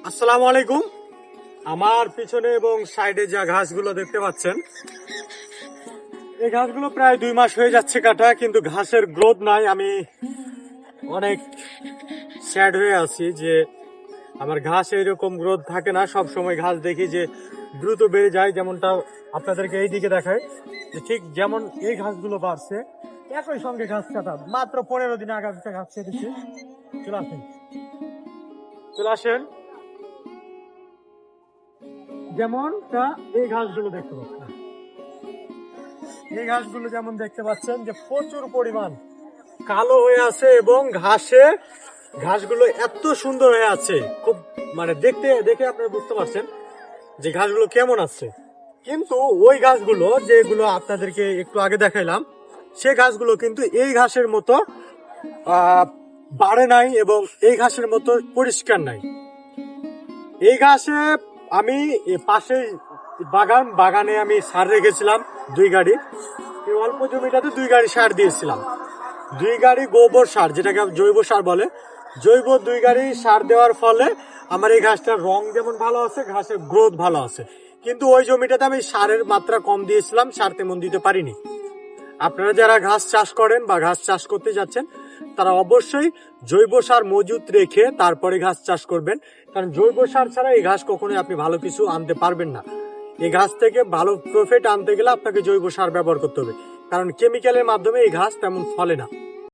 আসসালামু আলাইকুম। আমার পিছনে এবং সাইডে যা ঘাসগুলো দেখতে পাচ্ছেন, এই ঘাসগুলো প্রায় 2 মাস হয়ে যাচ্ছে কাটা, কিন্তু ঘাসের গ্রোথ নাই। আমি অনেক স্যাড হয়ে আছি যে আমার ঘাস এইরকম গ্রোথ থাকে না। সব সময় ঘাস দেখি যে দ্রুত বেড়ে যায়, যেমনটা আপনাদেরকে এই দিকে দেখায় যে ঠিক যেমন এই ঘাসগুলো বাড়ছে, একই সঙ্গে ঘাস কাটা মাত্র 15 দিন আগে একটা ঘাস কেটেছি। চলে আসেন, চলে আসেন। যেমনটা এই ঘাসগুলো দেখতে পাচ্ছেন, এই ঘাসগুলো যেমন দেখতে পাচ্ছেন যে প্রচুর পরিমাণ কালো হয়ে আছে এবং ঘাসগুলো এত সুন্দর হয়ে আছে, খুব মানে দেখতে দেখে আপনারা বুঝতে পারছেন যে ঘাসগুলো কেমন আছে। কিন্তু ওই ঘাসগুলো যেগুলো আপনাদেরকে একটু আগে দেখাইলাম, সে ঘাসগুলো কিন্তু এই ঘাসের মতো আহ বাড়ে নাই এবং এই ঘাসের মতো পরিষ্কার নাই। এই ঘাসে আমি পাশে বাগানে আমি সার রেখেছিলাম 2 গাড়ি। এই অল্প জমিটাতে 2 গাড়ি সার দিয়েছিলাম, 2 গাড়ি গোবর সার, যেটাকে জৈব সার বলে। জৈব 2 গাড়ি সার দেওয়ার ফলে আমার এই ঘাসটার রং যেমন ভালো আছে, ঘাসের গ্রোথ ভালো আছে। কিন্তু ওই জমিটাতে আমি সারের মাত্রা কম দিয়েছিলাম, সার তেমন দিতে পারিনি। আপনারা যারা ঘাস চাষ করেন বা ঘাস চাষ করতে যাচ্ছেন, তারা অবশ্যই জৈব সার মজুত রেখে তারপরে ঘাস চাষ করবেন। কারণ জৈব সার ছাড়া এই ঘাস কখনোই আপনি ভালো কিছু আনতে পারবেন না। এই ঘাস থেকে ভালো প্রফিট আনতে গেলে আপনাকে জৈব সার ব্যবহার করতে হবে, কারণ কেমিক্যালের মাধ্যমে এই ঘাস তেমন ফলে না।